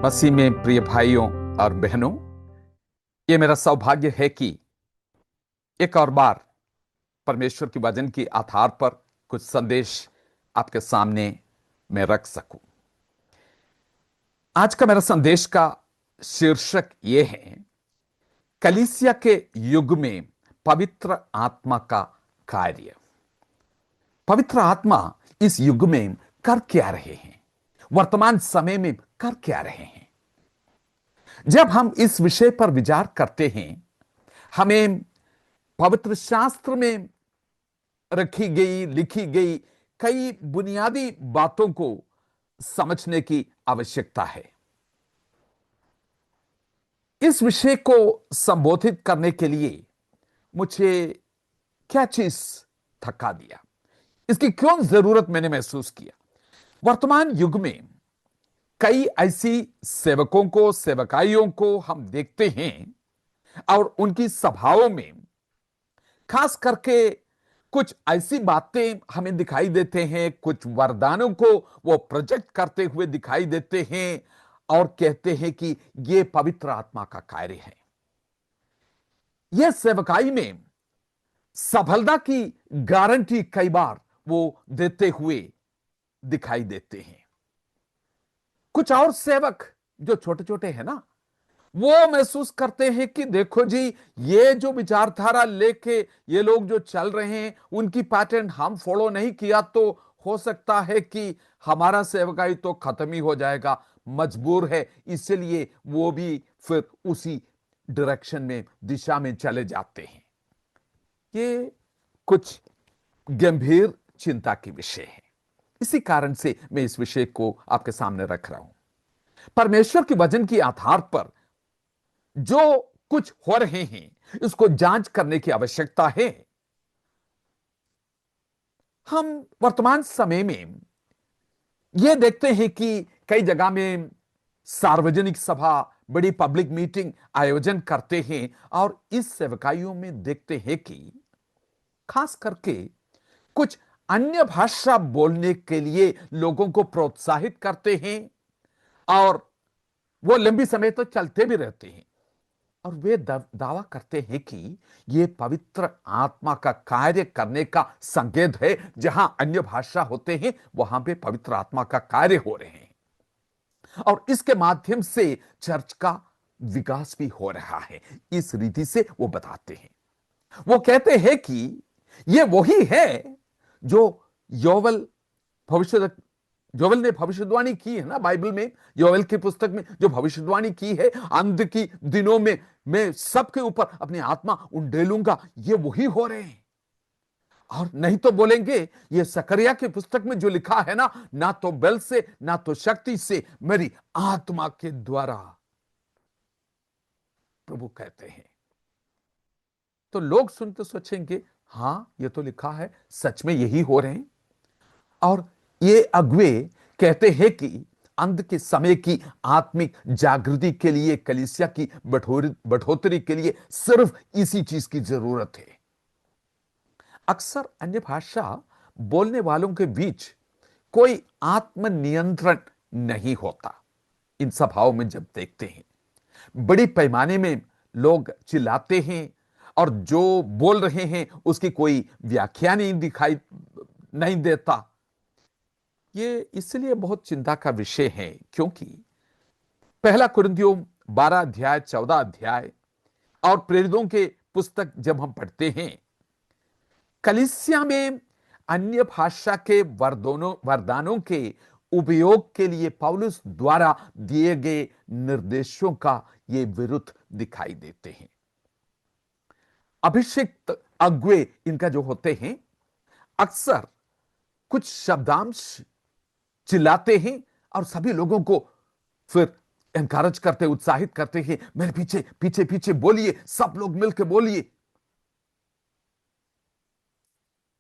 मसीह में प्रिय भाइयों और बहनों, ये मेरा सौभाग्य है कि एक और बार परमेश्वर की वचन की आधार पर कुछ संदेश आपके सामने मैं रख सकूं। आज का मेरा संदेश का शीर्षक ये है, कलीसिया के युग में पवित्र आत्मा का कार्य। पवित्र आत्मा इस युग में कर क्या रहे हैं, वर्तमान समय में कर क्या रहे हैं। जब हम इस विषय पर विचार करते हैं, हमें पवित्र शास्त्र में रखी गई, लिखी गई कई बुनियादी बातों को समझने की आवश्यकता है। इस विषय को संबोधित करने के लिए मुझे क्या चीज थका दिया, इसकी क्यों जरूरत मैंने महसूस किया। वर्तमान युग में कई ऐसी सेवकों को, सेवकाइयों को हम देखते हैं और उनकी सभाओं में खास करके कुछ ऐसी बातें हमें दिखाई देते हैं, कुछ वरदानों को वो प्रोजेक्ट करते हुए दिखाई देते हैं और कहते हैं कि ये पवित्र आत्मा का कार्य है। यह सेवकाई में सफलता की गारंटी कई बार वो देते हुए दिखाई देते हैं। कुछ और सेवक जो छोटे छोटे हैं ना, वो महसूस करते हैं कि देखो जी, ये जो विचारधारा लेके ये लोग जो चल रहे हैं, उनकी पैटर्न हम फॉलो नहीं किया तो हो सकता है कि हमारा सेवकाई तो खत्म ही हो जाएगा, मजबूर है। इसलिए वो भी फिर उसी डायरेक्शन में, दिशा में चले जाते हैं। ये कुछ गंभीर चिंता की विषय है। इसी कारण से मैं इस विषय को आपके सामने रख रहा हूं। परमेश्वर के वचन की आधार पर जो कुछ हो रहे हैं, इसको जांच करने की आवश्यकता है। हम वर्तमान समय में यह देखते हैं कि कई जगह में सार्वजनिक सभा, बड़ी पब्लिक मीटिंग आयोजन करते हैं और इस सेवकाइयों में देखते हैं कि खास करके कुछ अन्य भाषा बोलने के लिए लोगों को प्रोत्साहित करते हैं और वो लंबी समय तो चलते भी रहते हैं और वे दावा करते हैं कि यह पवित्र आत्मा का कार्य करने का संकेत है। जहां अन्य भाषा होते हैं, वहां पे पवित्र आत्मा का कार्य हो रहे हैं और इसके माध्यम से चर्च का विकास भी हो रहा है। इस रीति से वो बताते हैं। वो कहते हैं कि यह वही है जो योवेल भविष्य योवेल ने भविष्यवाणी की है ना, बाइबल में योवेल की पुस्तक में जो भविष्यवाणी की है, अंत की दिनों में मैं सबके ऊपर अपनी आत्मा उंडेलूंगा, ये वही हो रहे हैं। और नहीं तो बोलेंगे, ये सकरिया की पुस्तक में जो लिखा है ना, ना तो बल से ना तो शक्ति से, मेरी आत्मा के द्वारा, प्रभु कहते हैं। तो लोग सुनते सोचेंगे, हां ये तो लिखा है, सच में यही हो रहे हैं। और ये अगुवे कहते हैं कि अंत के समय की आत्मिक जागृति के लिए, कलीसिया की बढ़ोतरी के लिए सिर्फ इसी चीज की जरूरत है। अक्सर अन्य भाषा बोलने वालों के बीच कोई आत्मनियंत्रण नहीं होता। इन सभाओं में जब देखते हैं, बड़ी पैमाने में लोग चिल्लाते हैं और जो बोल रहे हैं उसकी कोई व्याख्या नहीं देता। ये इसलिए बहुत चिंता का विषय है क्योंकि पहला कुरिन्थियों 12 अध्याय, 14 अध्याय और प्रेरितों के पुस्तक जब हम पढ़ते हैं, कलीसिया में अन्य भाषा के वरदानों के उपयोग के लिए पौलुस द्वारा दिए गए निर्देशों का ये विरुद्ध दिखाई देते हैं। अभिषिक्त अगुवे इनका जो होते हैं, अक्सर कुछ शब्दांश चिल्लाते हैं और सभी लोगों को फिर एनकरेज करते, उत्साहित करते हैं, मेरे पीछे पीछे पीछे बोलिए, सब लोग मिलकर बोलिए।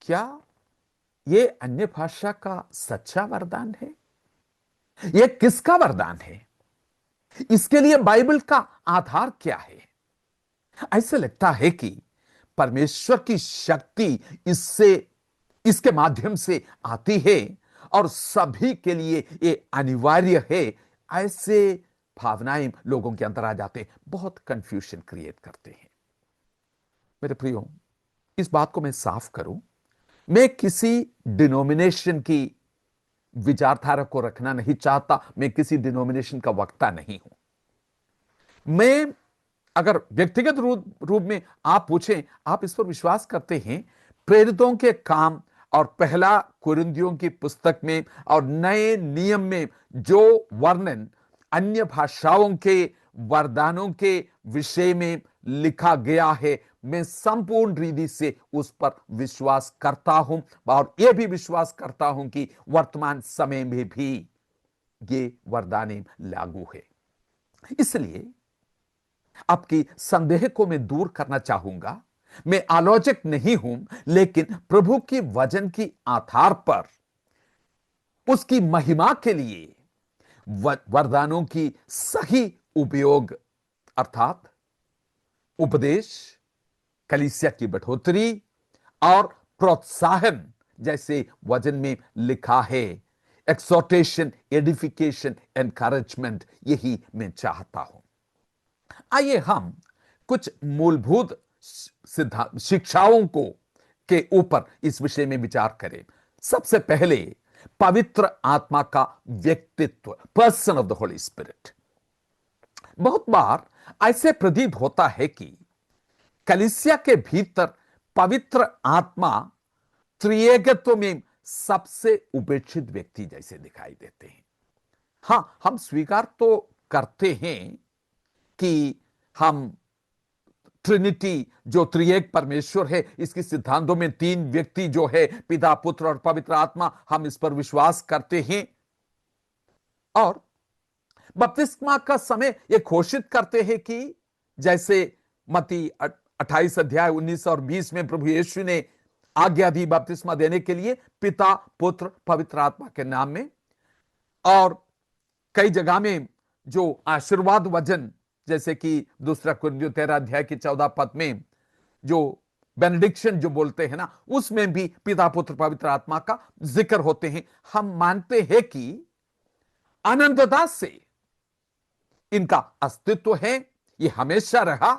क्या ये अन्य भाषा का सच्चा वरदान है? यह किसका वरदान है? इसके लिए बाइबल का आधार क्या है? ऐसे लगता है कि परमेश्वर की शक्ति इसके माध्यम से आती है और सभी के लिए ये अनिवार्य है, ऐसे भावनाएं लोगों के अंदर आ जाते हैं, बहुत कंफ्यूजन क्रिएट करते हैं। मेरे प्रियो, इस बात को मैं साफ करूं, मैं किसी डिनोमिनेशन की विचारधारा को रखना नहीं चाहता, मैं किसी डिनोमिनेशन का वक्ता नहीं हूं। मैं अगर व्यक्तिगत रूप में आप पूछें, आप इस पर विश्वास करते हैं प्रेरितों के काम और पहला कुरिन्थियों की पुस्तक में और नए नियम में जो वर्णन अन्य भाषाओं के वरदानों के विषय में लिखा गया है, मैं संपूर्ण रीति से उस पर विश्वास करता हूं और यह भी विश्वास करता हूं कि वर्तमान समय में भी ये वरदानें लागू है। इसलिए आपकी संदेह को मैं दूर करना चाहूंगा। मैं आलोचक नहीं हूं, लेकिन प्रभु की वचन की आधार पर उसकी महिमा के लिए वरदानों की सही उपयोग अर्थात उपदेश, कलीसिया की बढ़ोतरी और प्रोत्साहन, जैसे वचन में लिखा है, एक्सोर्टेशन, एडिफिकेशन, एनकरेजमेंट, यही मैं चाहता हूं। आइए हम कुछ मूलभूत सिद्धांत शिक्षाओं को के ऊपर इस विषय में विचार करें। सबसे पहले पवित्र आत्मा का व्यक्तित्व, person of the Holi spirit. बहुत बार ऐसे प्रतीत होता है कि कलीसिया के भीतर पवित्र आत्मा त्रिएकत्व में सबसे उपेक्षित व्यक्ति जैसे दिखाई देते हैं। हां, हम स्वीकार तो करते हैं कि हम ट्रिनिटी, जो त्रिएक परमेश्वर है, इसके सिद्धांतों में तीन व्यक्ति जो है, पिता, पुत्र और पवित्र आत्मा, हम इस पर विश्वास करते हैं और बपतिस्मा का समय यह घोषित करते हैं कि जैसे मत्ती 28 अध्याय 19 और 20 में प्रभु यीशु ने आज्ञा दी बपतिस्मा देने के लिए पिता, पुत्र, पवित्र आत्मा के नाम में, और कई जगह में जो आशीर्वाद वचन, जैसे कि दूसरा कुरिन्थियों 13 अध्याय की 14 पद में जो बेनेडिक्शन जो बोलते हैं ना, उसमें भी पिता, पुत्र, पवित्र आत्मा का जिक्र होते हैं। हम मानते हैं कि अनंतता से इनका अस्तित्व है, ये हमेशा रहा,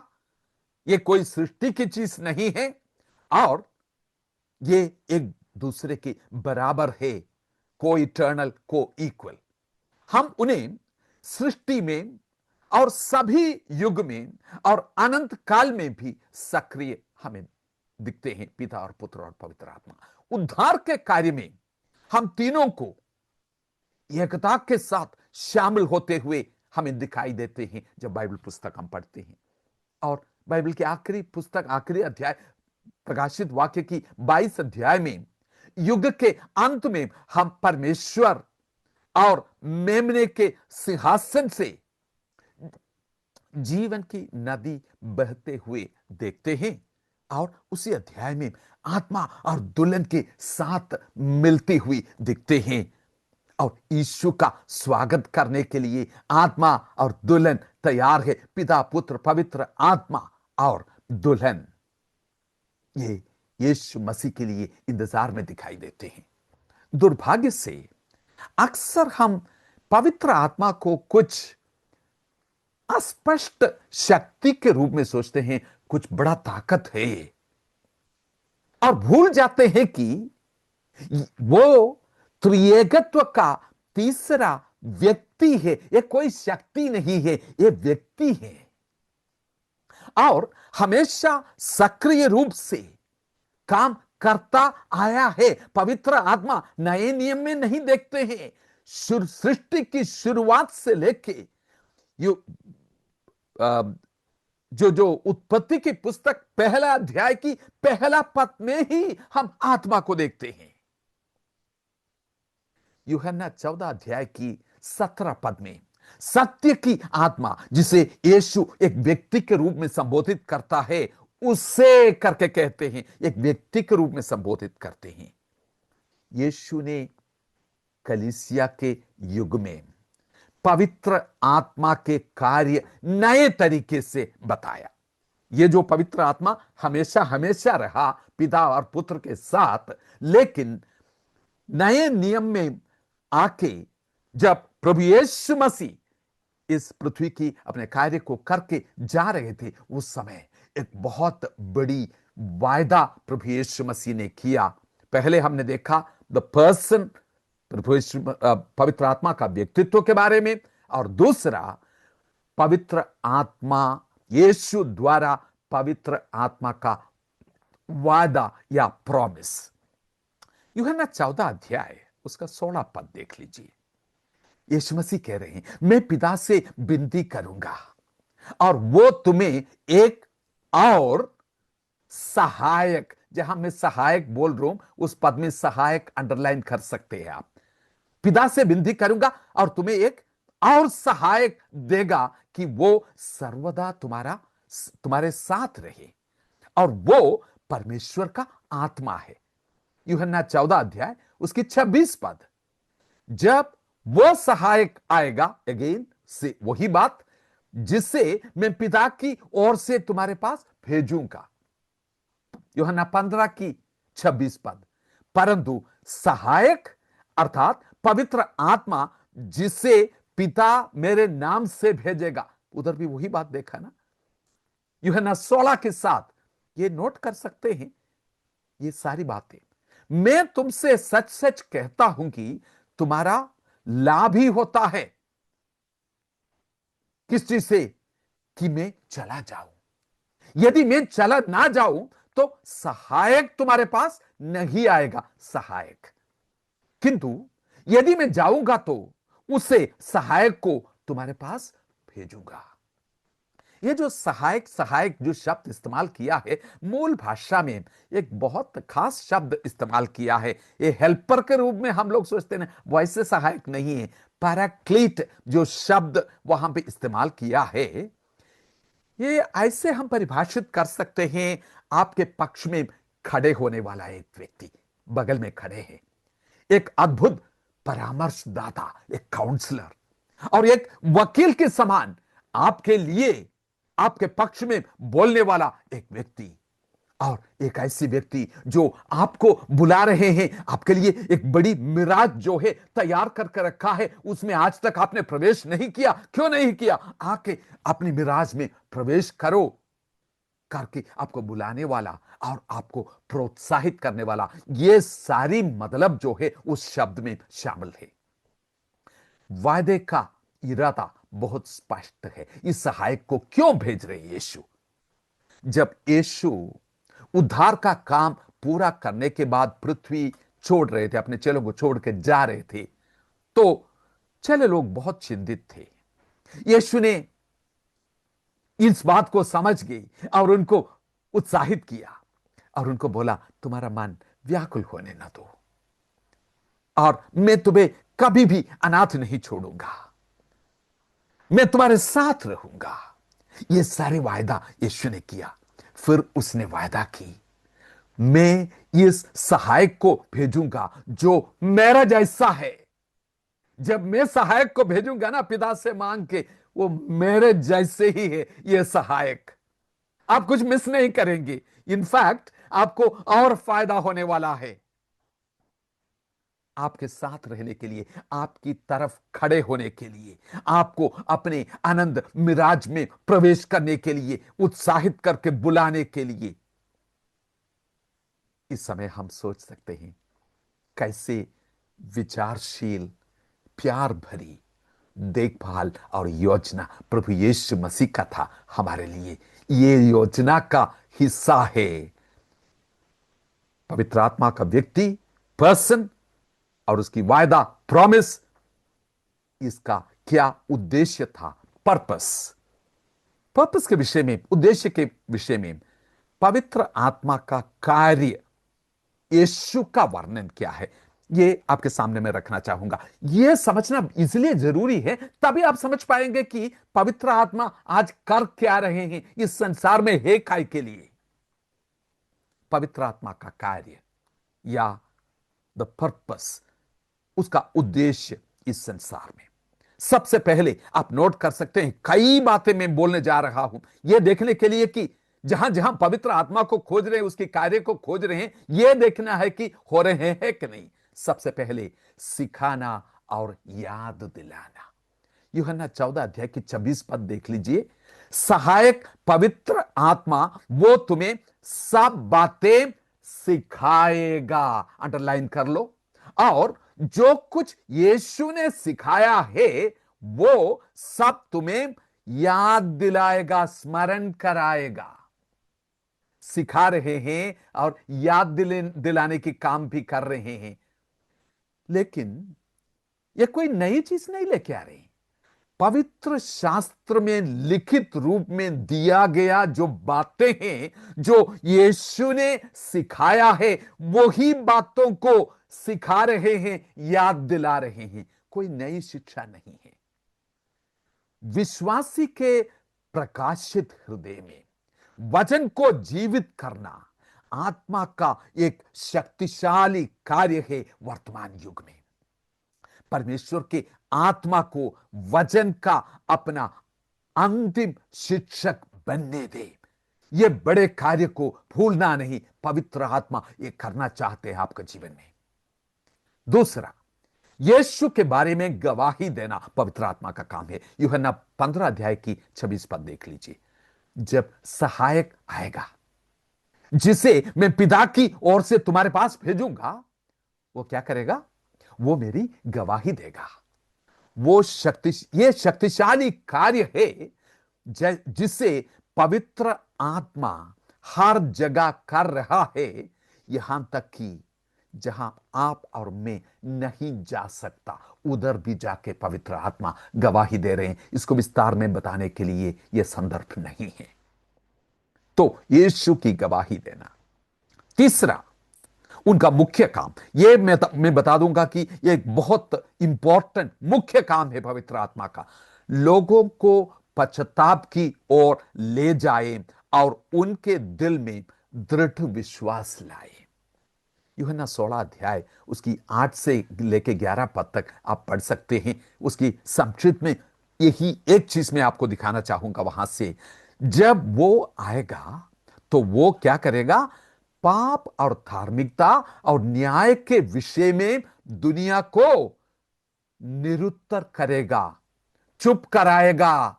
ये कोई सृष्टि की चीज नहीं है और ये एक दूसरे के बराबर है, को इटर्नल, को इक्वल। हम उन्हें सृष्टि में और सभी युग में और अनंत काल में भी सक्रिय हमें दिखते हैं, पिता और पुत्र और पवित्र आत्मा। उद्धार के कार्य में हम तीनों को एकता के साथ शामिल होते हुए हमें दिखाई देते हैं जब बाइबल पुस्तक हम पढ़ते हैं। और बाइबल की आखिरी पुस्तक, आखिरी अध्याय, प्रकाशित वाक्य की 22 अध्याय में युग के अंत में हम परमेश्वर और मेमने के सिंहासन से जीवन की नदी बहते हुए देखते हैं और उसी अध्याय में आत्मा और दुल्हन के साथ मिलती हुई दिखते हैं और यीशु का स्वागत करने के लिए आत्मा और दुल्हन तैयार है। पिता, पुत्र, पवित्र आत्मा और दुल्हन ये यीशु मसीह के लिए इंतजार में दिखाई देते हैं। दुर्भाग्य से अक्सर हम पवित्र आत्मा को कुछ अस्पष्ट शक्ति के रूप में सोचते हैं, कुछ बड़ा ताकत है, और भूल जाते हैं कि वो त्रिएकत्व का तीसरा व्यक्ति है। ये कोई शक्ति नहीं है, ये व्यक्ति है और हमेशा सक्रिय रूप से काम करता आया है। पवित्र आत्मा नए नियम में नहीं देखते हैं, सृष्टि की शुरुआत से लेके जो उत्पत्ति की पुस्तक पहला अध्याय की पहला पद में ही हम आत्मा को देखते हैं। यूहन्ना 14 अध्याय की 17 पद में सत्य की आत्मा, जिसे यीशु एक व्यक्ति के रूप में संबोधित करता है, उसे करके कहते हैं, एक व्यक्ति के रूप में संबोधित करते हैं। यीशु ने कलीसिया के युग में पवित्र आत्मा के कार्य नए तरीके से बताया। यह जो पवित्र आत्मा हमेशा हमेशा रहा पिता और पुत्र के साथ, लेकिन नए नियम में आके जब प्रभु यीशु मसीह इस पृथ्वी की अपने कार्य को करके जा रहे थे, उस समय एक बहुत बड़ी वायदा प्रभु यीशु मसीह ने किया। पहले हमने देखा द पर्सन, प्रभु यीशु पवित्र आत्मा का व्यक्तित्व के बारे में, और दूसरा पवित्र आत्मा, यीशु द्वारा पवित्र आत्मा का वादा या प्रॉमिस। यूहन्ना 14 अध्याय उसका 16 पद देख लीजिए। यीशु मसीह कह रहे हैं, मैं पिता से विनती करूंगा और वो तुम्हें एक और सहायक, जहां मैं सहायक बोल रहा हूं उस पद में सहायक अंडरलाइन कर सकते हैं आप। पिता से विनती करूंगा और तुम्हें एक और सहायक देगा कि वो सर्वदा तुम्हारे साथ रहे, और वो परमेश्वर का आत्मा है। यूहन्ना 14 अध्याय उसकी 26 पद। जब वो सहायक आएगा, अगेन से वही बात, जिसे मैं पिता की ओर से तुम्हारे पास भेजूंगा। यूहन्ना 15 की 26 पद। परंतु सहायक अर्थात पवित्र आत्मा जिसे पिता मेरे नाम से भेजेगा, उधर भी वही बात देखा ना, यूहन्ना 16 के साथ। ये नोट कर सकते हैं ये सारी बातें। मैं तुमसे सच सच कहता हूं कि तुम्हारा लाभ ही होता है। किस चीज से? कि मैं चला जाऊं। यदि मैं चला ना जाऊं तो सहायक तुम्हारे पास नहीं आएगा, सहायक। किंतु यदि मैं जाऊंगा तो उसे सहायक को तुम्हारे पास भेजूंगा। ये जो सहायक सहायक जो शब्द इस्तेमाल किया है, मूल भाषा में एक बहुत खास शब्द इस्तेमाल किया है। ये हेल्पर के रूप में हम लोग सोचते हैं, वैसे सहायक नहीं है। पैराक्लीट जो शब्द वहां पे इस्तेमाल किया है, ये ऐसे हम परिभाषित कर सकते हैं, आपके पक्ष में खड़े होने वाला एक व्यक्ति, बगल में खड़े हैं, एक अद्भुत परामर्शदाता, एक काउंसलर और एक वकील के समान आपके लिए, आपके पक्ष में बोलने वाला एक व्यक्ति, और एक ऐसी व्यक्ति जो आपको बुला रहे हैं, आपके लिए एक बड़ी मिराज जो है तैयार करके रखा है, उसमें आज तक आपने प्रवेश नहीं किया। क्यों नहीं किया? आके अपनी मिराज में प्रवेश करो करके आपको बुलाने वाला और आपको प्रोत्साहित करने वाला, ये सारी मतलब जो है उस शब्द में शामिल है। वायदे का इरादा बहुत स्पष्ट है। इस सहायक को क्यों भेज रहे यीशु? जब यीशु उद्धार का काम पूरा करने के बाद पृथ्वी छोड़ रहे थे, अपने चेलों को छोड़ के जा रहे थे, तो चेले लोग बहुत चिंतित थे। यीशु ने इस बात को समझ गई और उनको उत्साहित किया और उनको बोला, तुम्हारा मन व्याकुल होने न दो, और मैं तुम्हें कभी भी अनाथ नहीं छोड़ूंगा, मैं तुम्हारे साथ रहूंगा। ये सारे वायदा यीशु ने किया। फिर उसने वायदा की, मैं इस सहायक को भेजूंगा जो मेरा जैसा है। जब मैं सहायक को भेजूंगा ना पिता से मांग के, वो मेरे जैसे ही है। ये सहायक आप कुछ मिस नहीं करेंगे, इनफैक्ट आपको और फायदा होने वाला है। आपके साथ रहने के लिए, आपकी तरफ खड़े होने के लिए, आपको अपने आनंद मिराज में प्रवेश करने के लिए, उत्साहित करके बुलाने के लिए। इस समय हम सोच सकते हैं कैसे विचारशील, प्यार भरी देखभाल और योजना प्रभु यीशु मसीह का था हमारे लिए। ये योजना का हिस्सा है। पवित्र आत्मा का व्यक्ति, पर्सन, और उसकी वायदा, प्रॉमिस, इसका क्या उद्देश्य था? पर्पस के विषय में, उद्देश्य के विषय में पवित्र आत्मा का कार्य, यीशु का वर्णन क्या है, ये आपके सामने मैं रखना चाहूंगा। यह समझना इसलिए जरूरी है, तभी आप समझ पाएंगे कि पवित्र आत्मा आज कर क्या रहे हैं, इस संसार में है काय के लिए। पवित्र आत्मा का कार्य या द पर्पस, उसका उद्देश्य इस संसार में, सबसे पहले आप नोट कर सकते हैं, कई बातें मैं बोलने जा रहा हूं यह देखने के लिए कि जहां जहां पवित्र आत्मा को खोज रहे हैं, उसके कार्य को खोज रहे हैं, यह देखना है कि हो रहे हैं कि नहीं। सबसे पहले सिखाना और याद दिलाना। यूहन्ना 14 अध्याय की 26 पद देख लीजिए। सहायक पवित्र आत्मा वो तुम्हें सब बातें सिखाएगा, अंडरलाइन कर लो। और जो कुछ यीशु ने सिखाया है वो सब तुम्हें याद दिलाएगा, स्मरण कराएगा। सिखा रहे हैं और याद दिलाने की काम भी कर रहे हैं, लेकिन यह कोई नई चीज नहीं लेके आ रहे। पवित्र शास्त्र में लिखित रूप में दिया गया जो बातें हैं, जो यीशु ने सिखाया है, वही बातों को सिखा रहे हैं, याद दिला रहे हैं। कोई नई शिक्षा नहीं है। विश्वासी के प्रकाशित हृदय में वचन को जीवित करना आत्मा का एक शक्तिशाली कार्य है। वर्तमान युग में परमेश्वर के आत्मा को वचन का अपना अंतिम शिक्षक बनने दे। ये बड़े कार्य को भूलना नहीं। पवित्र आत्मा ये करना चाहते हैं आपके जीवन में। दूसरा, यीशु के बारे में गवाही देना पवित्र आत्मा का काम है। यूहन्ना 15 अध्याय की 26 पद देख लीजिए। जब सहायक आएगा जिसे मैं पिता की ओर से तुम्हारे पास भेजूंगा, वो क्या करेगा? वो मेरी गवाही देगा। ये शक्तिशाली कार्य है जिसे पवित्र आत्मा हर जगह कर रहा है, यहां तक कि जहां आप और मैं नहीं जा सकता, उधर भी जाके पवित्र आत्मा गवाही दे रहे हैं। इसको विस्तार में बताने के लिए यह संदर्भ नहीं है। तो यीशु की गवाही देना। तीसरा, उनका मुख्य काम, यह मैं बता दूंगा कि यह एक बहुत इंपॉर्टेंट मुख्य काम है पवित्र आत्मा का। लोगों को पश्चाताप की ओर ले जाए और उनके दिल में दृढ़ विश्वास लाए। यूहन्ना 16 अध्याय उसकी 8 से लेके 11 पद तक आप पढ़ सकते हैं। उसकी संक्षिप्त में यही एक चीज मैं आपको दिखाना चाहूंगा वहां से। जब वो आएगा तो वो क्या करेगा? पाप और धार्मिकता और न्याय के विषय में दुनिया को निरुत्तर करेगा, चुप कराएगा।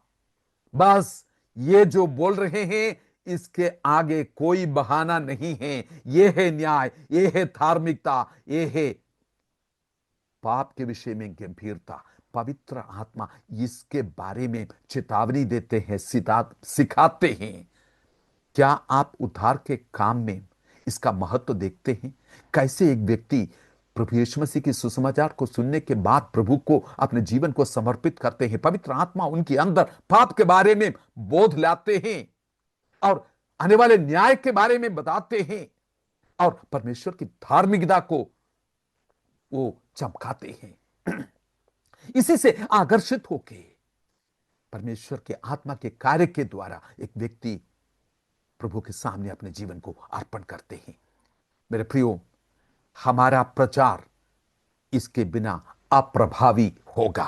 बस ये जो बोल रहे हैं इसके आगे कोई बहाना नहीं है। ये है न्याय, ये है धार्मिकता, ये है पाप के विषय में गंभीरता। पवित्र आत्मा इसके बारे में चेतावनी देते हैं, सिखाते हैं। क्या आप उद्धार के काम में इसका महत्व देखते हैं? कैसे एक व्यक्ति प्रभु यीशु मसीह की सुसमाचार को सुनने के बाद प्रभु को अपने जीवन को समर्पित करते हैं। पवित्र आत्मा उनके अंदर पाप के बारे में बोध लाते हैं और आने वाले न्याय के बारे में बताते हैं और परमेश्वर की धार्मिकता को वो चमकाते हैं। इसी से आकर्षित होके परमेश्वर के आत्मा के कार्य के द्वारा एक व्यक्ति प्रभु के सामने अपने जीवन को अर्पण करते हैं। मेरे प्रियो, हमारा प्रचार इसके बिना अप्रभावी होगा।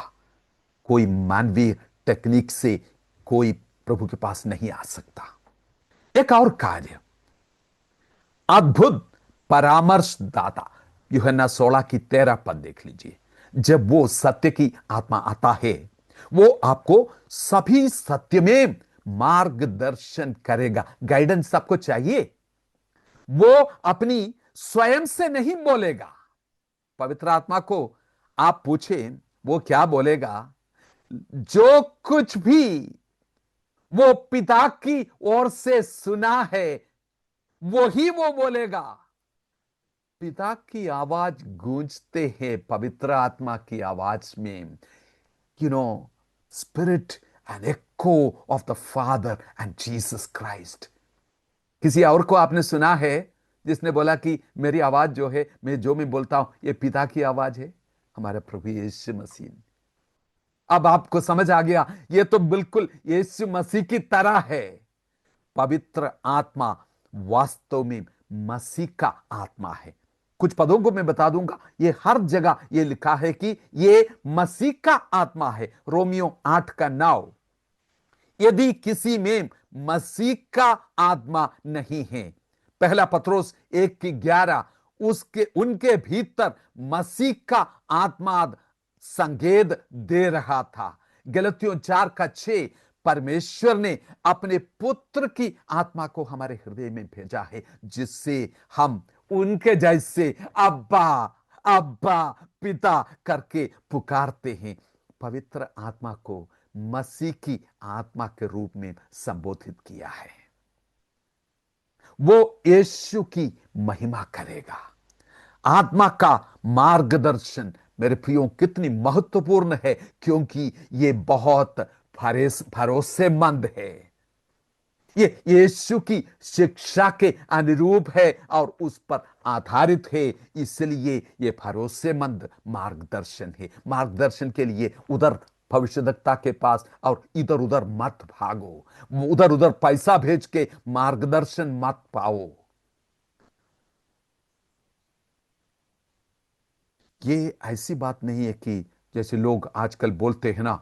कोई मानवीय टेक्निक से कोई प्रभु के पास नहीं आ सकता। एक और कार्य, अद्भुत परामर्शदाता। यूहन्ना 16 की 13 पद देख लीजिए। जब वो सत्य की आत्मा आता है, वो आपको सभी सत्य में मार्गदर्शन करेगा। गाइडेंस आपको चाहिए। वो अपनी स्वयं से नहीं बोलेगा। पवित्र आत्मा को आप पूछें, वो क्या बोलेगा? जो कुछ भी वो पिता की ओर से सुना है वही वो बोलेगा। पिता की आवाज गूंजते हैं पवित्र आत्मा की आवाज में। Spirit and echo of the Father and Jesus Christ. किसी और को आपने सुना है जिसने बोला कि मेरी आवाज जो है, मैं जो मैं बोलता हूं, ये पिता की आवाज है? हमारे प्रभु यीशु मसीह। अब आपको समझ आ गया, ये तो बिल्कुल यीशु मसीह की तरह है। पवित्र आत्मा वास्तव में मसीह का आत्मा है। कुछ पदों को मैं बता दूंगा, ये हर जगह ये लिखा है कि ये मसीह का आत्मा है। रोमियो 8:9, यदि किसी में मसीह का आत्मा नहीं है। पहला पत्रोस 1:11, उनके भीतर मसीह का आत्मा संकेत दे रहा था। गलतियों 4:6, परमेश्वर ने अपने पुत्र की आत्मा को हमारे हृदय में भेजा है, जिससे हम उनके जैसे अब्बा अब्बा पिता करके पुकारते हैं। पवित्र आत्मा को मसीह की आत्मा के रूप में संबोधित किया है। वो यीशु की महिमा करेगा। आत्मा का मार्गदर्शन मेरे प्रियो कितनी महत्वपूर्ण है, क्योंकि ये बहुत भरोसेमंद है। ये यीशु की शिक्षा के अनुरूप है और उस पर आधारित है, इसलिए ये भरोसेमंद मार्गदर्शन है। मार्गदर्शन के लिए उधर भविष्यवक्ता के पास और इधर उधर मत भागो, उधर उधर पैसा भेज के मार्गदर्शन मत पाओ। ये ऐसी बात नहीं है कि जैसे लोग आजकल बोलते हैं ना,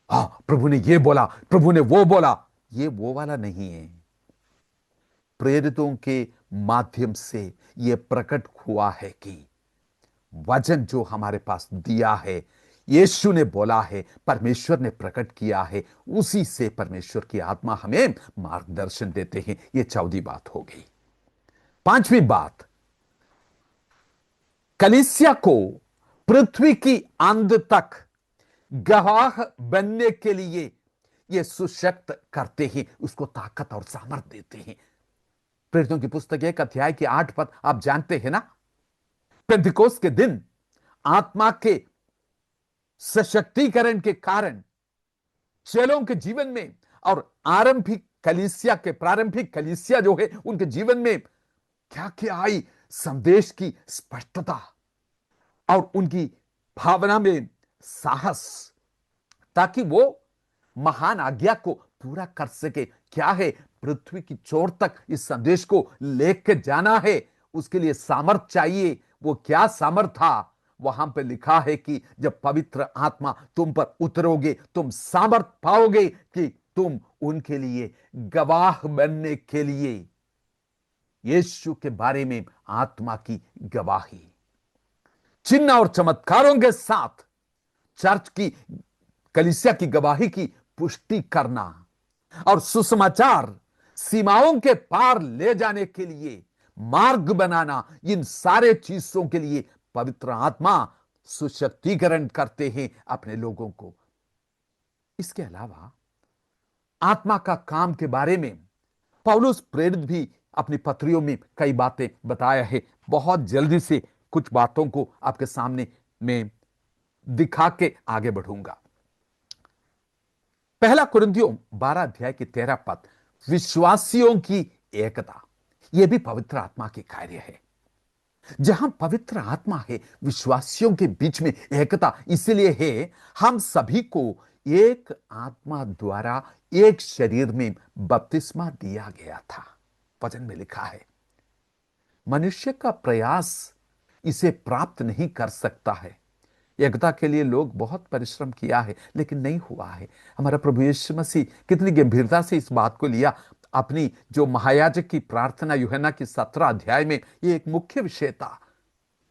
हाँ प्रभु ने ये बोला, प्रभु ने वो बोला। ये वो वाला नहीं है। प्रेरितों के माध्यम से यह प्रकट हुआ है कि वचन जो हमारे पास दिया है, यीशु ने बोला है, परमेश्वर ने प्रकट किया है, उसी से परमेश्वर की आत्मा हमें मार्गदर्शन देते हैं। यह 14वीं बात हो गई। 5वीं बात, कलीसिया को पृथ्वी की अंत तक गवाह बनने के लिए ये सुशक्त करते हैं, उसको ताकत और सामर्थ देते हैं। प्रेरितों की पुस्तक 1:8 आप जानते हैं ना। पेंतिकोस्त के दिन आत्मा के सशक्तिकरण के कारण चेलों के जीवन में और प्रारंभिक कलीसिया जो है, उनके जीवन में क्या क्या आई, संदेश की स्पष्टता और उनकी भावना में साहस, ताकि वो महान आज्ञा को पूरा कर सके। क्या है, पृथ्वी की छोर तक इस संदेश को लेकर जाना है, उसके लिए सामर्थ चाहिए। वो क्या सामर्थ था? वहां पे लिखा है कि जब पवित्र आत्मा तुम पर उतरोगे, तुम सामर्थ पाओगे कि तुम उनके लिए गवाह बनने के लिए यीशु के बारे में आत्मा की गवाही, चिन्ह और चमत्कारों के साथ चर्च की, कलीसिया की गवाही की पुष्टि करना और सुसमाचार सीमाओं के पार ले जाने के लिए मार्ग बनाना, इन सारे चीजों के लिए पवित्र आत्मा सुशक्तिकरण करते हैं अपने लोगों को। इसके अलावा आत्मा का काम के बारे में पौलुस प्रेरित भी अपनी पत्रियों में कई बातें बताया है। बहुत जल्दी से कुछ बातों को आपके सामने में दिखा के आगे बढ़ूंगा। 1 कुरिन्थियों 12 अध्याय की 13 पद, विश्वासियों की एकता, यह भी पवित्र आत्मा के कार्य है। जहां पवित्र आत्मा है, विश्वासियों के बीच में एकता इसलिए है, हम सभी को एक आत्मा द्वारा एक शरीर में बपतिस्मा दिया गया था। वचन में लिखा है, मनुष्य का प्रयास इसे प्राप्त नहीं कर सकता है। एकता के लिए लोग बहुत परिश्रम किया है, लेकिन नहीं हुआ है। हमारा प्रभु यीशु मसीह कितनी गंभीरता से इस बात को लिया। अपनी जो महायाजक की प्रार्थना यूहन्ना की 17 अध्याय में, यह एक मुख्य विषय था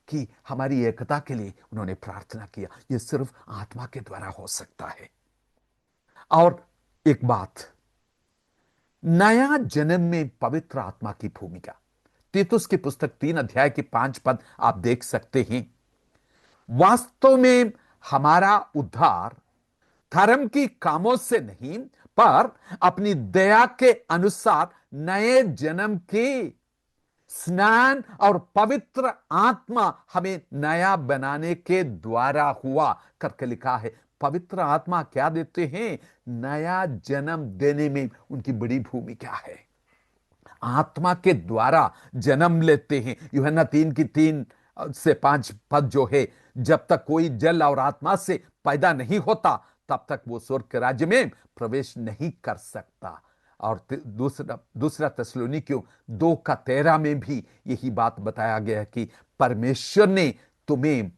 कि हमारी एकता के लिए उन्होंने प्रार्थना किया। यह सिर्फ आत्मा के द्वारा हो सकता है। और एक बात, नया जन्म में पवित्र आत्मा की भूमिका, तीतुस की पुस्तक 3 अध्याय की 5 पद आप देख सकते हैं। वास्तव में हमारा उद्धार धर्म की कामों से नहीं, पर अपनी दया के अनुसार नए जन्म के स्नान और पवित्र आत्मा हमें नया बनाने के द्वारा हुआ करके लिखा है। पवित्र आत्मा क्या देते हैं? नया जन्म देने में उनकी बड़ी भूमिका है। आत्मा के द्वारा जन्म लेते हैं। यूहन्ना 3:3 से 5 पद जो है, जब तक कोई जल और आत्मा से पैदा नहीं होता, तब तक वो स्वर्ग के राज्य में प्रवेश नहीं कर सकता। और दूसरा थिस्सलुनीकियों 2:13 में भी यही बात बताया गया है कि परमेश्वर ने तुम्हें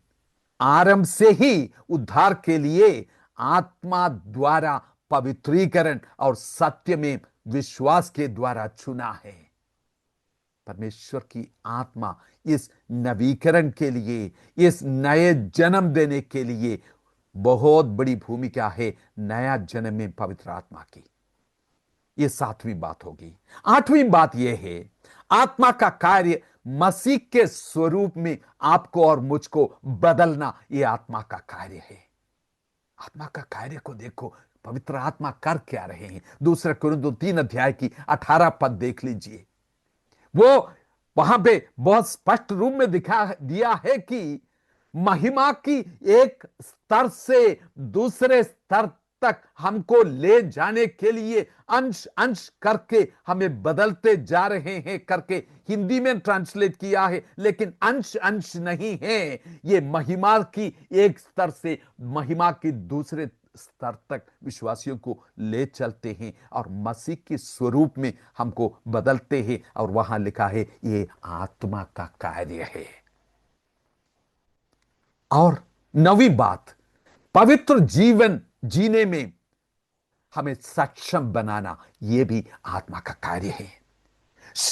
आरंभ से ही उद्धार के लिए आत्मा द्वारा पवित्रीकरण और सत्य में विश्वास के द्वारा चुना है। परमेश्वर की आत्मा इस नवीकरण के लिए, इस नए जन्म देने के लिए बहुत बड़ी भूमिका है नया जन्म में पवित्र आत्मा की। ये सातवीं बात होगी। आठवीं बात यह है, आत्मा का कार्य मसीह के स्वरूप में आपको और मुझको बदलना, यह आत्मा का कार्य है। आत्मा का कार्य को देखो, पवित्र आत्मा कर क्या रहे हैं। दूसरे कुरिन्थियों 3 अध्याय की 18 पद देख लीजिए। वो वहां पे बहुत स्पष्ट रूप में दिखा दिया है कि महिमा की एक स्तर से दूसरे स्तर तक हमको ले जाने के लिए अंश अंश करके हमें बदलते जा रहे हैं करके हिंदी में ट्रांसलेट किया है, लेकिन अंश अंश नहीं है। ये महिमा की एक स्तर से महिमा की दूसरे स्तर तक विश्वासियों को ले चलते हैं और मसीह के स्वरूप में हमको बदलते हैं। और वहां लिखा है ये आत्मा का कार्य है। और नवी बात, पवित्र जीवन जीने में हमें सक्षम बनाना, यह भी आत्मा का कार्य है।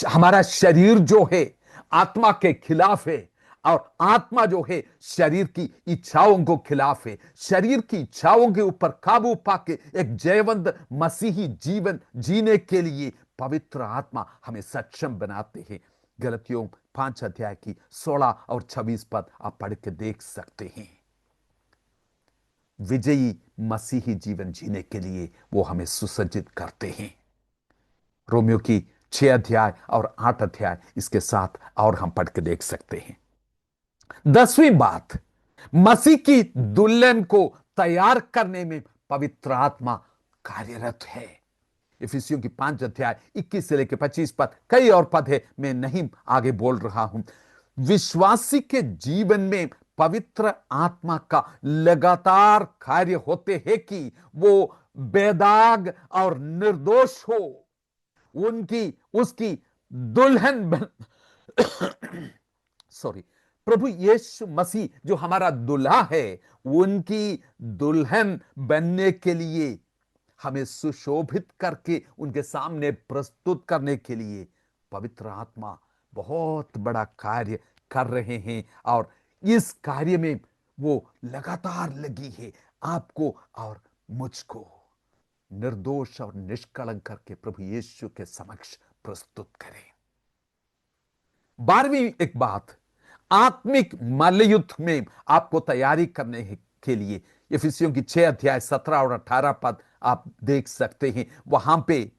हमारा शरीर जो है आत्मा के खिलाफ है, और आत्मा जो है शरीर की इच्छाओं को खिलाफ है। शरीर की इच्छाओं के ऊपर काबू पाके एक जयवंत मसीही जीवन जीने के लिए पवित्र आत्मा हमें सक्षम बनाते हैं। गलतियों 5 अध्याय की 16 और 26 पद आप पढ़ के देख सकते हैं। विजयी मसीही जीवन जीने के लिए वो हमें सुसज्जित करते हैं। रोमियो की 6 अध्याय और 8 अध्याय इसके साथ और हम पढ़ के देख सकते हैं। 10वीं बात, मसीह की दुल्हन को तैयार करने में पवित्र आत्मा कार्यरत है। इफिसियों की 5 अध्याय 21 से लेकर 25 पद, कई और पद है, मैं नहीं आगे बोल रहा हूं। विश्वासी के जीवन में पवित्र आत्मा का लगातार कार्य होते हैं कि वो बेदाग और निर्दोष हो, उनकी उसकी दुल्हन बन सॉरी, प्रभु यीशु मसीह जो हमारा दुल्हा है, उनकी दुल्हन बनने के लिए हमें सुशोभित करके उनके सामने प्रस्तुत करने के लिए पवित्र आत्मा बहुत बड़ा कार्य कर रहे हैं। और इस कार्य में वो लगातार लगी है, आपको और मुझको निर्दोष और निष्कलंक करके प्रभु यीशु के समक्ष प्रस्तुत करें। 12वीं एक बात, आत्मिक मल्लयुद्ध में आपको तैयारी करने के लिए इफिसियों की 6 अध्याय 17 और 18 पद आप देख सकते हैं। वहां पे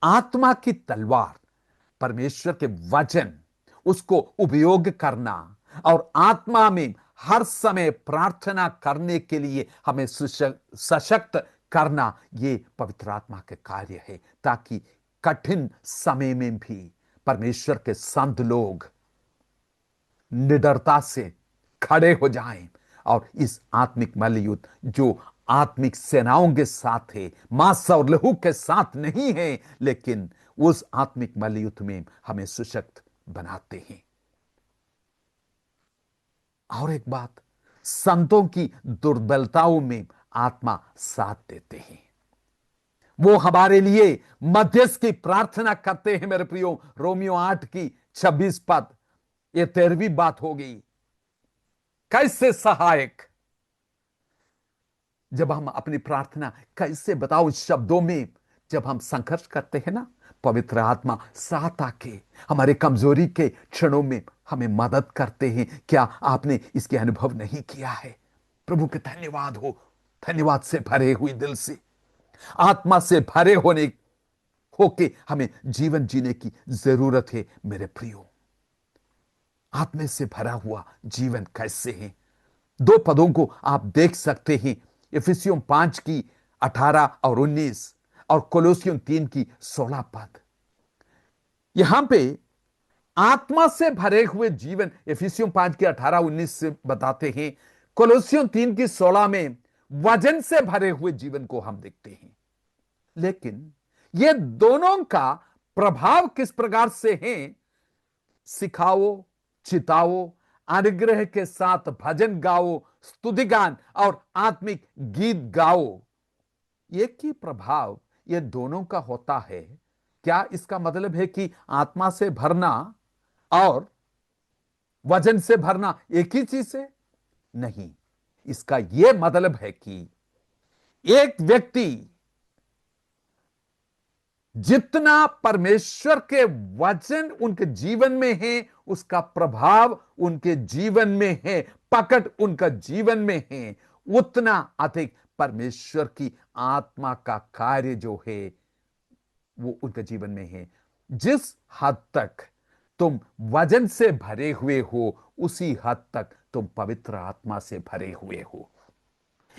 आत्मा की तलवार, परमेश्वर के वचन, उसको उपयोग करना और आत्मा में हर समय प्रार्थना करने के लिए हमें सशक्त करना, ये पवित्र आत्मा के कार्य है, ताकि कठिन समय में भी परमेश्वर के संत लोग निडरता से खड़े हो जाएं और इस आत्मिक मल्लयुद्ध जो आत्मिक सेनाओं के साथ है, मांस और लहू के साथ नहीं है, लेकिन उस आत्मिक मल्लयुद्ध में हमें सशक्त बनाते हैं। और एक बात, संतों की दुर्बलताओं में आत्मा साथ देते हैं। वो हमारे लिए मध्यस्थ की प्रार्थना करते हैं। मेरे प्रियो, रोमियो 8 की 26 पद, ये 13वीं बात हो गई। कैसे सहायक, जब हम अपनी प्रार्थना कैसे बताओ शब्दों में, जब हम संघर्ष करते हैं ना, पवित्र आत्मा साथ आके हमारे कमजोरी के क्षणों में हमें मदद करते हैं। क्या आपने इसके अनुभव नहीं किया है? प्रभु के धन्यवाद हो, धन्यवाद से भरे हुए दिल से, आत्मा से भरे होके हमें जीवन जीने की जरूरत है। मेरे प्रियो, आत्मा से भरा हुआ जीवन कैसे है? 2 पदों को आप देख सकते हैं, इफिसियों 5 की 18 और 19 और कोलोसियों 3 की 16 पद। यहां पे आत्मा से भरे हुए जीवन इफिसियों 5 की 18-19 से बताते हैं। कोलोसियों 3 की 16 में वजन से भरे हुए जीवन को हम देखते हैं। लेकिन ये दोनों का प्रभाव किस प्रकार से है? सिखाओ, चिताओ, अनुग्रह के साथ भजन गाओ, स्तुति गान और आत्मिक गीत गाओ। एक ही प्रभाव ये दोनों का होता है। क्या इसका मतलब है कि आत्मा से भरना और वचन से भरना एक ही चीज है? नहीं, इसका यह मतलब है कि एक व्यक्ति जितना परमेश्वर के वचन उनके जीवन में है, उसका प्रभाव उनके जीवन में है, पकड़ उनका जीवन में है, उतना अधिक परमेश्वर की आत्मा का कार्य जो है वो उनके जीवन में है। जिस हद तक तुम वजन से भरे हुए हो, उसी हद तक तुम पवित्र आत्मा से भरे हुए हो।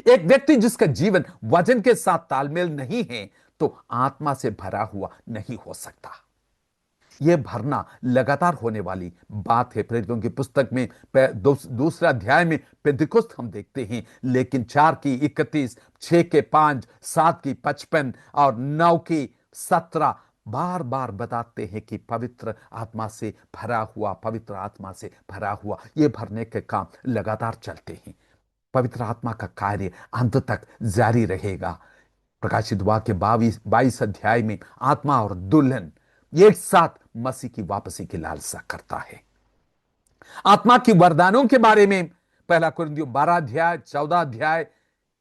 एक व्यक्ति जिसका जीवन वजन के साथ तालमेल नहीं है, तो आत्मा से भरा हुआ नहीं हो सकता। यह भरना लगातार होने वाली बात है। प्रेरितों की पुस्तक में दूसरा अध्याय में पेंतिकुस्त हम देखते हैं, लेकिन 4 की 31, 6 के 5, 7 की 55 और 9 की 17 बार बार बताते हैं कि पवित्र आत्मा से भरा हुआ, पवित्र आत्मा से भरा हुआ। यह भरने के काम लगातार चलते हैं। पवित्र आत्मा का कार्य अंत तक जारी रहेगा। प्रकाशित वाक्य 22 अध्याय में आत्मा और दुल्हन एक साथ मसीह की वापसी की लालसा करता है। आत्मा की वरदानों के बारे में 1 कुरिन्थियों 12 अध्याय, 14 अध्याय,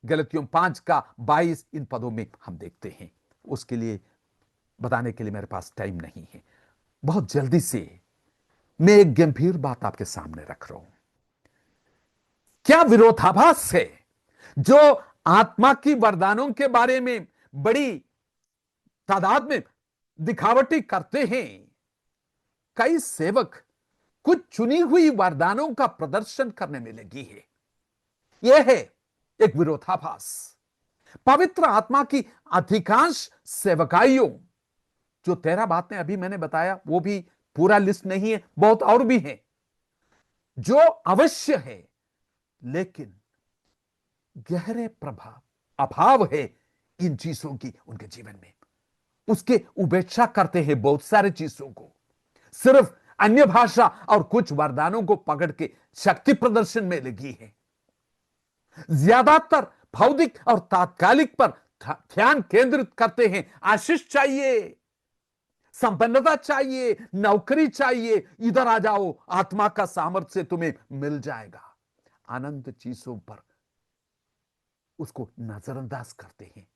गलतियों 5 का 22 इन पदों में हम देखते हैं। उसके लिए बताने के लिए मेरे पास टाइम नहीं है। बहुत जल्दी से मैं एक गंभीर बात आपके सामने रख रहा हूं। क्या विरोधाभास है जो आत्मा की वरदानों के बारे में बड़ी तादाद में दिखावटी करते हैं? कई सेवक कुछ चुनी हुई वरदानों का प्रदर्शन करने में लगी है। यह है एक विरोधाभास। पवित्र आत्मा की अधिकांश सेवकाइयों, जो 13 बातें अभी मैंने बताया, वो भी पूरा लिस्ट नहीं है, बहुत और भी है जो अवश्य है, लेकिन गहरे प्रभाव अभाव है इन चीजों की उनके जीवन में। उसके उपेक्षा करते हैं बहुत सारे चीजों को, सिर्फ अन्य भाषा और कुछ वरदानों को पकड़ के शक्ति प्रदर्शन में लगी है। ज्यादातर भौतिक और तात्कालिक पर ध्यान केंद्रित करते हैं। आशीष चाहिए, संपन्नता चाहिए, नौकरी चाहिए, इधर आ जाओ, आत्मा का सामर्थ्य तुम्हें मिल जाएगा। अनंत चीजों पर उसको नजरअंदाज करते हैं।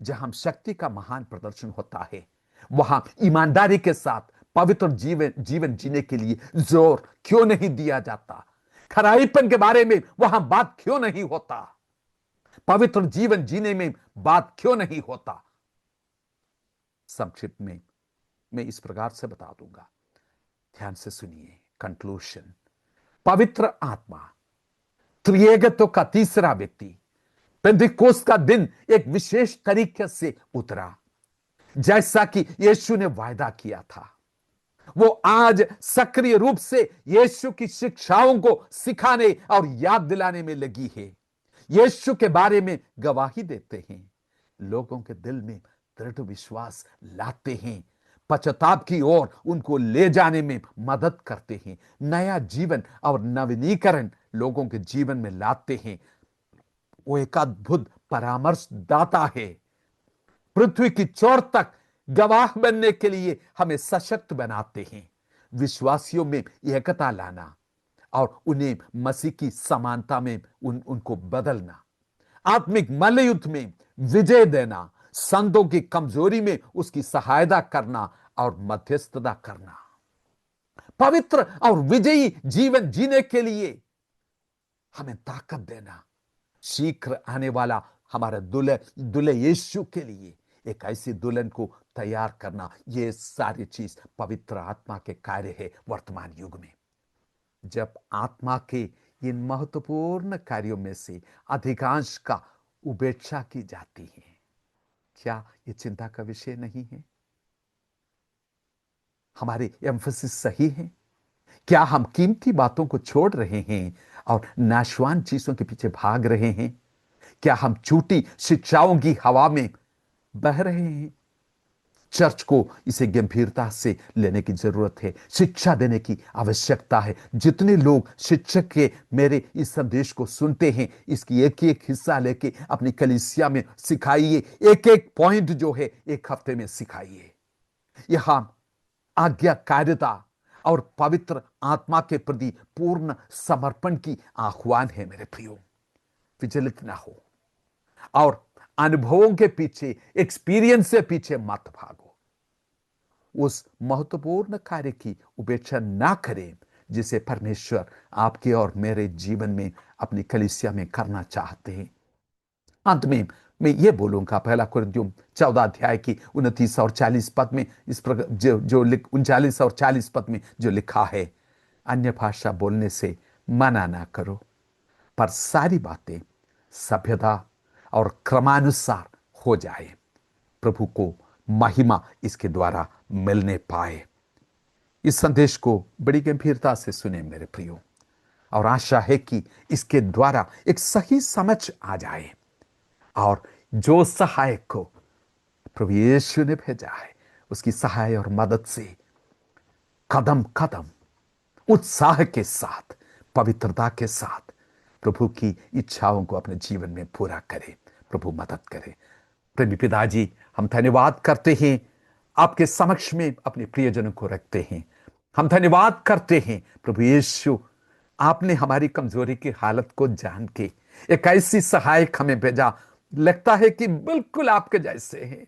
जहां शक्ति का महान प्रदर्शन होता है, वहां ईमानदारी के साथ पवित्र जीवन जीने के लिए जोर क्यों नहीं दिया जाता? खराईपन के बारे में वहां बात क्यों नहीं होता? पवित्र जीवन जीने में बात क्यों नहीं होता? संक्षिप्त में मैं इस प्रकार से बता दूंगा, ध्यान से सुनिए। कंक्लूशन: पवित्र आत्मा, त्रिएकत्व का तीसरा व्यक्ति, पेंतिकोस्त का दिन एक विशेष तरीके से उतरा, जैसा कि यीशु ने वायदा किया था। वो आज सक्रिय रूप से यीशु की शिक्षाओं को सिखाने और याद दिलाने में लगी है। यीशु के बारे में गवाही देते हैं, लोगों के दिल में दृढ़ विश्वास लाते हैं, पश्चाताप की ओर उनको ले जाने में मदद करते हैं, नया जीवन और नवीनीकरण लोगों के जीवन में लाते हैं। वो एक अद्भुत परामर्श दाता है। पृथ्वी की चोर तक गवाह बनने के लिए हमें सशक्त बनाते हैं। विश्वासियों में एकता लाना और उन्हें मसीह की समानता में उनको बदलना, आत्मिक मल्लयुद्ध में विजय देना, संतों की कमजोरी में उसकी सहायता करना और मध्यस्थता करना। पवित्र और विजयी जीवन जीने के लिए हमें ताकत देना, शीघ्र आने वाला हमारे दुल्हे यीशु के लिए एक ऐसी दुल्हन को तैयार करना, ये सारी चीज पवित्र आत्मा के कार्य है वर्तमान युग में। जब आत्मा के इन महत्वपूर्ण कार्यों में से अधिकांश का उपेक्षा की जाती है, क्या ये चिंता का विषय नहीं है? हमारे एम्फसिस सही है? क्या हम कीमती बातों को छोड़ रहे हैं और नाशवान चीजों के पीछे भाग रहे हैं? क्या हम झूठी शिक्षाओं की हवा में बह रहे हैं? चर्च को इसे गंभीरता से लेने की जरूरत है। शिक्षा देने की आवश्यकता है। जितने लोग शिक्षक के मेरे इस संदेश को सुनते हैं, इसकी एक एक हिस्सा लेके अपनी कलीसिया में सिखाइए। एक एक पॉइंट जो है एक हफ्ते में सिखाइए। यहां आज्ञाकारिता और पवित्र आत्मा के प्रति पूर्ण समर्पण की आह्वान है मेरे प्रियो। विचलित ना हो और अनुभवों के पीछे, एक्सपीरियंस से पीछे मत भागो। उस महत्वपूर्ण कार्य की उपेक्षा ना करें जिसे परमेश्वर आपके और मेरे जीवन में, अपनी कलीसिया में करना चाहते हैं। अंत में मैं ये बोलूंगा, पहला कुरिन्थियों 14 अध्याय की 29 और 40 पद में इस प्रकार जो 39 और 40 पद में जो लिखा है, अन्य भाषा बोलने से मना ना करो, पर सारी बातें सभ्यता और क्रमानुसार हो जाए, प्रभु को महिमा इसके द्वारा मिलने पाए। इस संदेश को बड़ी गंभीरता से सुने मेरे प्रियो, और आशा है कि इसके द्वारा एक सही समझ आ जाए और जो सहायक को प्रभु यीशु ने भेजा है उसकी सहाय और मदद से कदम कदम उत्साह के साथ, पवित्रता के साथ प्रभु की इच्छाओं को अपने जीवन में पूरा करे। प्रभु मदद करे। प्रेमी पिताजी, हम धन्यवाद करते हैं, आपके समक्ष में अपने प्रियजनों को रखते हैं। हम धन्यवाद करते हैं प्रभु यीशु, आपने हमारी कमजोरी की हालत को जान के एक ऐसी सहायक हमें भेजा, लगता है कि बिल्कुल आपके जैसे हैं।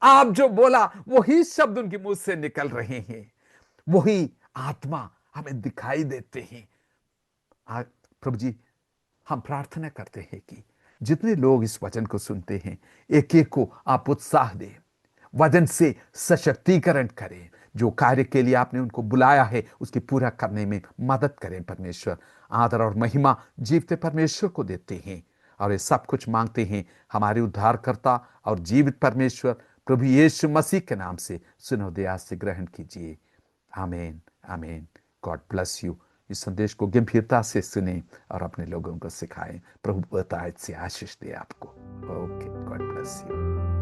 आप जो बोला वही शब्द उनके मुंह से निकल रहे हैं, वही आत्मा हमें दिखाई देते हैं। आज प्रभु जी, हम प्रार्थना करते हैं कि जितने लोग इस वचन को सुनते हैं, एक एक को आप उत्साह दें, वचन से सशक्तिकरण करें, जो कार्य के लिए आपने उनको बुलाया है उसकी पूरा करने में मदद करें। परमेश्वर, आदर और महिमा जीवते परमेश्वर को देते हैं और ये सब कुछ मांगते हैं हमारे उद्धारकर्ता और जीवित परमेश्वर प्रभु यीशु मसीह के नाम से। सुनो दया से ग्रहण कीजिए। आमीन, आमीन। God bless you. इस संदेश को गंभीरता से सुने और अपने लोगों को सिखाएं। प्रभु बताए से आशीष दे आपको। Okay, God bless you.